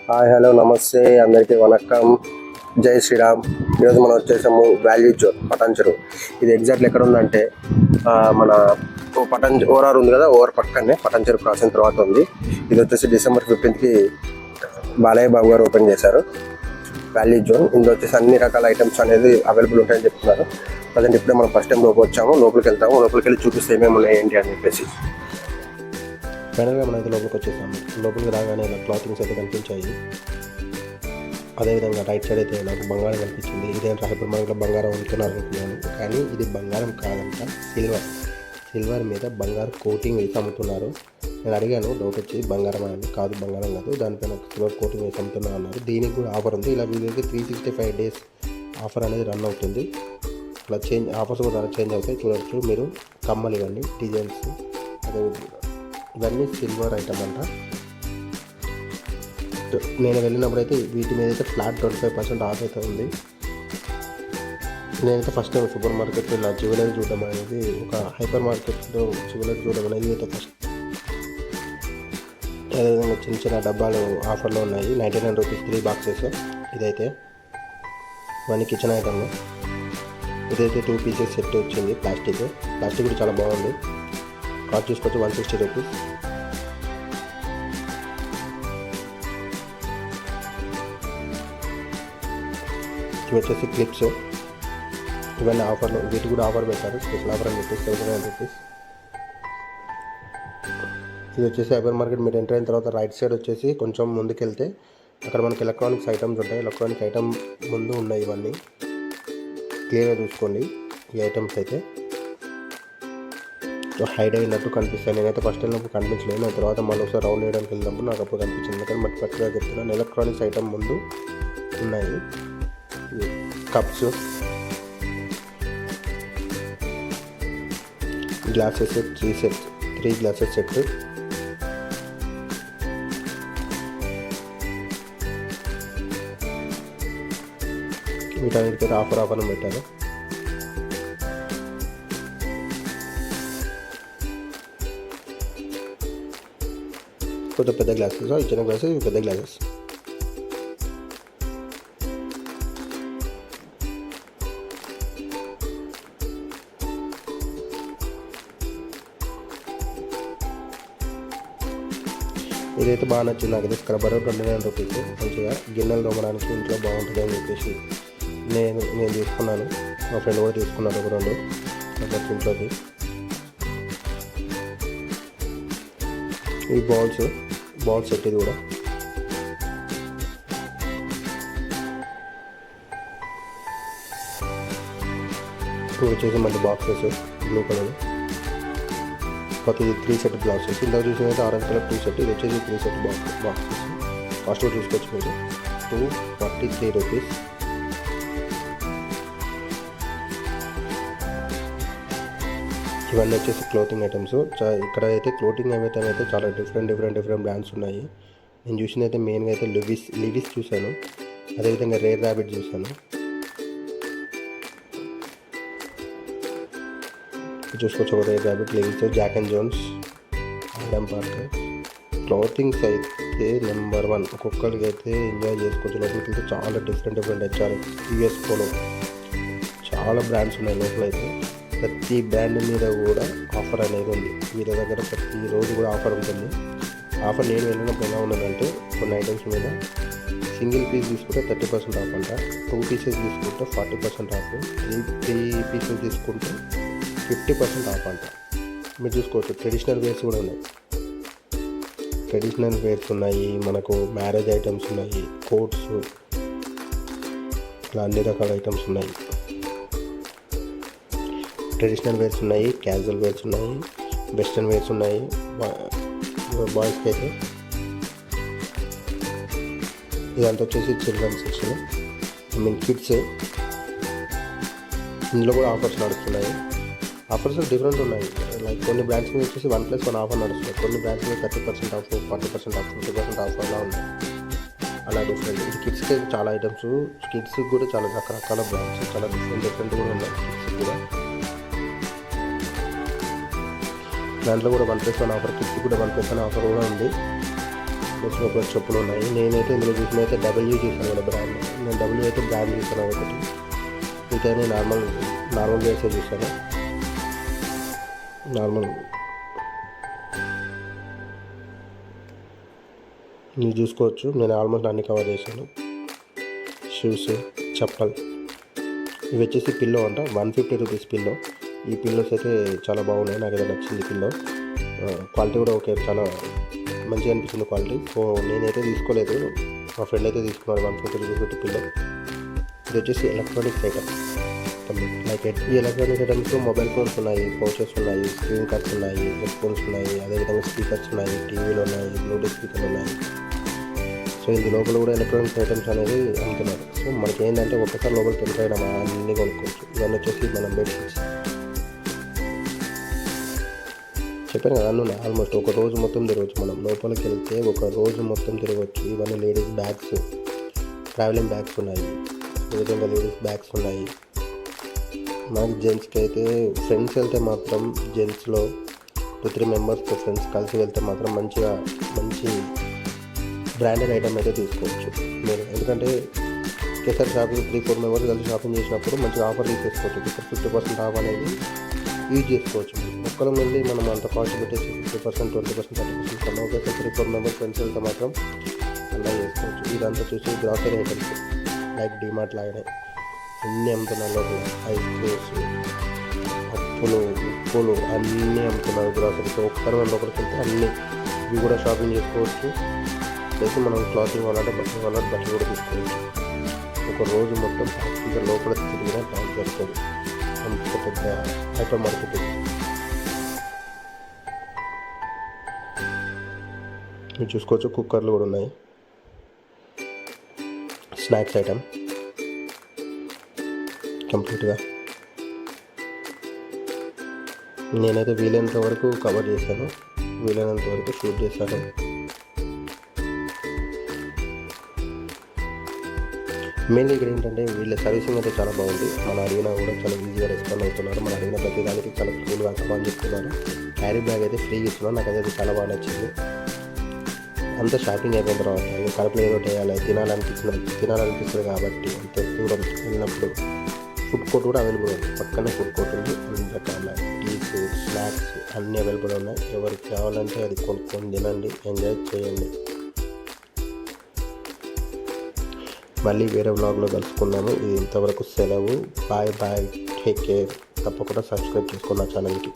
Hi hello నమస్తే అందరికీ వనక్కం, జై శ్రీరామ్. ఈరోజు మనం వచ్చేసాము వాల్యూ జోన్ పటాన్చెరు. ఇది ఎగ్జాక్ట్లీ ఎక్కడ ఉందంటే మన ఓఆర్ ఉంది కదా, ఓఆర్ పక్కనే పటాన్చెరు క్రాసింగ్ తర్వాత ఉంది. ఇది వచ్చేసి December 15th బాలయ్య బాబు గారు ఓపెన్ చేశారు వాల్యూ జోన్. ఇందులో వచ్చేసి అన్ని రకాల ఐటమ్స్ అనేది అవైలబుల్ ఉంటాయని చెప్తున్నారు. ప్రజెంట్ ఇప్పుడే మనం ఫస్ట్ టైం లోపలికి వచ్చాము, లోపలికి వెళ్ళి చూపిస్తే ఏమేమి ఉన్నాయి ఏంటి అని చెప్పేసి. ఫైనల్గా మనం అయితే లోపలికి వచ్చేసాము. లోపలికి రాగానే ఇలా క్లాతింగ్స్ అయితే కనిపించాయి. అదేవిధంగా రైట్ సైడ్ అయితే నాకు బంగారం కనిపించింది. ఇదేంటి హైపర్ మార్కెట్లో బంగారం అమ్ముతున్నారు అనుకున్నాను, కానీ ఇది బంగారం కాదంట, సిల్వర్ మీద బంగారు కోటింగ్ వేసి అమ్ముతున్నారు. నేను అడిగాను, డౌట్ వచ్చి బంగారం అని. కాదు, బంగారం కాదు, దానిపైన సిల్వర్ కోటింగ్ వేసి అమ్ముతున్నారు అన్నారు. దీనికి కూడా ఆఫర్ ఉంది. ఇలా వీళ్ళకి 365 days ఆఫర్ అనేది రన్ అవుతుంది. ఇలా ఆఫర్స్ కూడా చేంజ్ అవుతాయి. చూడవచ్చు మీరు, కమ్మలు ఇవన్నీ డిజైన్స్, అదేవిధంగా ఇవన్నీ సిల్వర్ ఐటమ్ అంట. నేను వెళ్ళినప్పుడు అయితే వీటి మీద అయితే ఫ్లాట్ 25% ఆఫ్ అయితే ఉంది. నేనైతే ఫస్ట్ టైం సూపర్ మార్కెట్లో ఇలా జ్యువెలరీ చూడడం అనేది, ఒక హైపర్ మార్కెట్లో జ్యువెలరీ చూడడం అనేది అయితే ఫస్ట్. అదేవిధంగా చిన్న చిన్న డబ్బాలు ఆఫర్లో ఉన్నాయి. 99 రూపీస్ 3 బాక్సెస్. ఇదైతే ఇవన్నీ కిచెన్ ఐటమ్. ఇదైతే 2 pieces సెట్ వచ్చింది. ప్లాస్టిక్ కూడా చాలా బాగుంది. కాస్ట్ చూసుకొచ్చి 160 రూపీస్. ఇవి వచ్చేసి క్లిప్స్. ఇవన్నీ ఆఫర్లో, వీటి కూడా ఆఫర్ పెట్టారు, స్పెషల్ ఆఫర్ అని చెప్పేసి 79 రూపీస్. ఇది వచ్చేసి హైపర్ మార్కెట్. మీరు ఎంటర్ అయిన తర్వాత రైట్ సైడ్ వచ్చేసి కొంచెం ముందుకెళ్తే అక్కడ మనకి ఎలక్ట్రానిక్స్ ఐటమ్స్ ఉంటాయి. ఎలక్ట్రానిక్ ఐటమ్ ముందు ఉన్నాయి. ఇవన్నీ క్లియర్గా చూసుకోండి. ఈ ఐటమ్స్ అయితే హైడ్ అయినట్టు కనిపిస్తాయి. నేనైతే ఫస్ట్ వెళ్ళినప్పుడు కనిపించలేదు. నేను తర్వాత మళ్ళీ ఒకసారి రౌండ్ వేయడానికి వెళ్ళినప్పుడు నాకు అప్పుడు కనిపించింది. కానీ మట్టి పచ్చిగా చెప్తున్నాను, ఎలక్ట్రానిక్స్ ఐటమ్ ముందు ఉన్నాయి. Cups, glasses 3 glasses set. వీటన్నిటికైతే ఆఫర్ అని పెట్టారు. కొంచెం పెద్ద గ్లాసెస్, ఈ చిన్న గ్లాసెస్, ఇవి పెద్ద గ్లాసెస్. ఇదైతే బాగా నచ్చింది నాకు. ఇది స్క్రబ్బర్ 29 రూపీస్. మంచిగా గిన్నెలు తోమడానికి ఇంట్లో బాగుంటుంది అని చెప్పేసి నేను తీసుకున్నాను. మా ఫ్రెండ్ కూడా తీసుకున్నాను ఒక 2 స్క్రబ్బర్స్ ఇంట్లోకి. ఈ బాల్స్ సెట్. ఇది కూడా వచ్చేసి మళ్ళీ బాక్సెస్ బ్లూ కలర్. కొత్త 3 సెట్ బాక్సెస్. ఇందాక చూసినైతే ఆరెంజ్ కలర్ 2 సెట్. ఇది వచ్చేసి 3 సెట్ బాక్సెస్. కాస్ట్ కూడా చూసుకోవచ్చు మీరు, 243 రూపీస్. ఇవన్నీ వచ్చేసి క్లోతింగ్ ఐటమ్స్. ఇక్కడ అయితే క్లోతింగ్ ఐటమ్ అయితే చాలా డిఫరెంట్ బ్రాండ్స్ ఉన్నాయి. నేను చూసింది అయితే మెయిన్గా అయితే లివిస్ చూశాను. అదేవిధంగా రేర్ ర్యాబిట్ చూశాను. చూసుకోవచ్చు ఒక Rare Rabbit, Levi's, Jack and Jones, Adam Parker. Clothings అయితే నెంబర్ 1. ఒక్కొక్కరికి అయితే ఎంజాయ్ చేసుకోవచ్చు. లోపలికి వెళ్తే చాలా డిఫరెంట్ HRX, US పోలో, చాలా బ్రాండ్స్ ఉన్నాయి లోపల. అయితే ప్రతి బ్రాండ్ మీద కూడా ఆఫర్ అనేది ఉంది. వీళ్ళ దగ్గర ప్రతిరోజు కూడా ఆఫర్ ఉంటుంది. ఆఫర్ నేను వెళ్ళినప్పుడు ఎలా ఉన్నదంటే, కొన్ని ఐటమ్స్ మీద సింగిల్ పీస్ తీసుకుంటే 30% ఆఫ్ అంట, 2 pieces తీసుకుంటే 40% ఆఫ్, 3 pieces తీసుకుంటే 50% ఆఫ్ అంట. మీరు చూసుకోవచ్చు. ట్రెడిషనల్ వేర్స్ కూడా ఉన్నాయి. మనకు మ్యారేజ్ ఐటమ్స్ ఉన్నాయి, కోట్స్, ఇట్లా అన్ని రకాల ఐటమ్స్ ఉన్నాయి. ట్రెడిషనల్ వేర్స్ ఉన్నాయి, క్యాజువల్ వేర్స్ ఉన్నాయి, వెస్ట్రన్ వేర్స్ ఉన్నాయి. బాయ్స్కి అయితే ఇదంతా వచ్చేసి చిల్డ్రన్ సెక్షన్, కిడ్స్. ఇందులో కూడా ఆఫర్స్ నడుస్తున్నాయి. ఆఫర్స్ డిఫరెంట్ ఉన్నాయి. లైక్ కొన్ని బ్రాండ్స్ మీద వచ్చేసి 1+1 ఆఫర్ నడుస్తుంది. కొన్ని బ్రాండ్స్ మీద 30% ఆఫ్, 40% ఆఫ్, 50% ఆఫ్ అలా ఉన్నాయి. అలా డిఫరెంట్. ఇది కిడ్స్కి అయితే చాలా ఐటమ్స్. కిడ్స్కి కూడా చాలా రకరకాల బ్రాండ్స్, చాలా డిఫరెంట్ కూడా ఉన్నాయి కిడ్స్కి కూడా. దాంట్లో కూడా 1+1 ఆఫర్, కిడ్స్కి కూడా 1+1 ఆఫర్ కూడా ఉంది. డ్రెస్ లోపల చెప్పులు ఉన్నాయి. నేనైతే ఇందులో చూసిన అయితే డబ్ల్యూ చూసాను కదా బ్రాండ్. నేను డబ్ల్యూ అయితే బ్రాండ్ చూసాను ఒకటి. ఇంకా నేను నార్మల్ వేసే చూసాను. నార్మల్ మీరు చూసుకోవచ్చు. నేను ఆల్మోస్ట్ అన్ని కవర్ చేశాను. షూస్, చెప్పల్, ఇవి వచ్చేసి పిల్లో అంట. 150 రూపీస్ పిల్లో. ఈ పిల్లోస్ అయితే చాలా బాగున్నాయి. నాకు అయితే నచ్చింది పిల్లో. క్వాలిటీ కూడా ఓకే, చాలా మంచిగా అనిపించింది క్వాలిటీ. సో నేనైతే తీసుకోలేదు, మా ఫ్రెండ్ అయితే తీసుకున్నాడు 150 రూపీస్ పెట్టి పిల్లో. ఇది వచ్చేసి ఎలక్ట్రానిక్స్ ఐటమ్. లైక్ ఈ ఎలక్ట్రానిక్ ఐటమ్స్లో మొబైల్ ఫోన్స్ ఉన్నాయి, పౌచెస్ ఉన్నాయి, స్క్రీన్ కార్డ్స్ ఉన్నాయి, హెడ్ ఫోన్స్ ఉన్నాయి, అదేవిధంగా స్పీకర్స్ ఉన్నాయి, టీవీలు ఉన్నాయి, బ్లూటూత్ స్పీకర్లు ఉన్నాయి. సో ఇందు లోపల కూడా ఎలక్ట్రానిక్స్ ఐటమ్స్ అనేది అమ్ముతున్నారు. సో మనకి ఏంటంటే ఒక్కసారి లోపలికి ఎంటర్ అన్నీ కొనుక్కోవచ్చు. ఇవన్నీ వచ్చేసి మనం బెడ్షీట్స్ చెప్పాను కదా, అన్నీ ఉన్నాయి. ఆల్మోస్ట్ ఒక రోజు మొత్తం తిరగచ్చు. మనం లోపలికి వెళ్తే ఒక రోజు మొత్తం తిరగవచ్చు. ఇవన్నీ లేడీస్ బ్యాగ్స్, ట్రావెలింగ్ బ్యాగ్స్ ఉన్నాయి, అదేవిధంగా లేడీస్ బ్యాగ్స్ ఉన్నాయి. మనకి జెంట్స్కి అయితే ఫ్రెండ్స్ వెళ్తే మాత్రం జెంట్స్లో 2-3 మెంబర్స్తో ఫ్రెండ్స్ కలిసి వెళ్తే మాత్రం మంచి బ్రాండెడ్ ఐటమ్ అయితే తీసుకోవచ్చు మీరు. ఎందుకంటే ఒకేసారి షాపింగ్ 3-4 మెంబర్స్ కలిసి షాపింగ్ చేసినప్పుడు మంచిగా ఆఫర్ తీసేసుకోవచ్చు. ఇక్కడ 50% ఆఫ్ అనేది యూజ్ చేసుకోవచ్చు. ఒక్కరం వెళ్ళి మనం అంత కాస్ట్ పెట్టేసి 50%, 20%, 30% కన్నా ఒకేసారి 3-4 మెంబర్స్ ఫ్రెండ్స్ వెళ్తే మాత్రం అలా చేసుకోవచ్చు. ఇదంతా చూసి గ్రాసరీ ఐటమ్స్ లైక్ డిమార్ట్ లాగానే అన్నీ అమ్ముతున్నారు. లోపల ఐస్ క్రీమ్స్, ఉప్పులు అన్నీ అమ్ముతున్నారు గ్రాసరీతో. ఒక్కసారి మనం లోపలికి వెళ్తే అన్నీ ఇవి కూడా షాపింగ్ చేసుకోవచ్చు. ప్లస్ మనం క్లాతింగ్ వాళ్ళంటే బట్టలు కూడా తీసుకోవచ్చు. ఒక రోజు మొత్తం ఇంకా లోపల తిరిగిన టైం సరిపోదు. అంత పెద్ద హైపర్ మార్కెట్. మీరు చూసుకోవచ్చు, కుక్కర్లు కూడా ఉన్నాయి. స్నాక్స్ ఐటమ్ కంప్లీట్గా నేనైతే వీలైనంత వరకు కవర్ చేశాను, వీలైనంత వరకు షూట్ చేశాను. మెయిన్లీ ఇక్కడ ఏంటంటే వీళ్ళ సర్వీసింగ్ అయితే చాలా బాగుంది. మనం అడిగినా కూడా చాలా ఈజీగా రెస్పాండ్ అవుతున్నారు. మనం అడిగిన ప్రతి దానికి చాలా కూల్గా అని చెప్తున్నారు. క్యారీ బ్యాగ్ అయితే ఫ్రీగా ఇస్తున్నారు. నాకు అయితే చాలా బాగా నచ్చింది. అంతా షాపింగ్ అయిపోయిన తర్వాత కడుపులో ఏదో చేయాలి, తినాలనిపిస్తుంది కాబట్టి అంత దూరం వెళ్ళినప్పుడు ఫుడ్ కోర్ట్ కూడా అవైలబుల్ ఉంది. పక్కనే ఫుడ్ కోర్ట్ ఉంది. అన్ని రకాల టీస్, స్నాక్స్ అన్నీ అవైలబుల్ ఉన్నాయి. ఎవరికి కావాలంటే అది కొనుక్కొని తినండి, ఎంజాయ్ చేయండి. మళ్ళీ వేరే వ్లాగ్లో కలుసుకున్నాము. ఇది ఇంతవరకు సెలవు. Bye, take care. తప్పకుండా సబ్స్క్రైబ్ చేసుకోండి నా ఛానల్కి.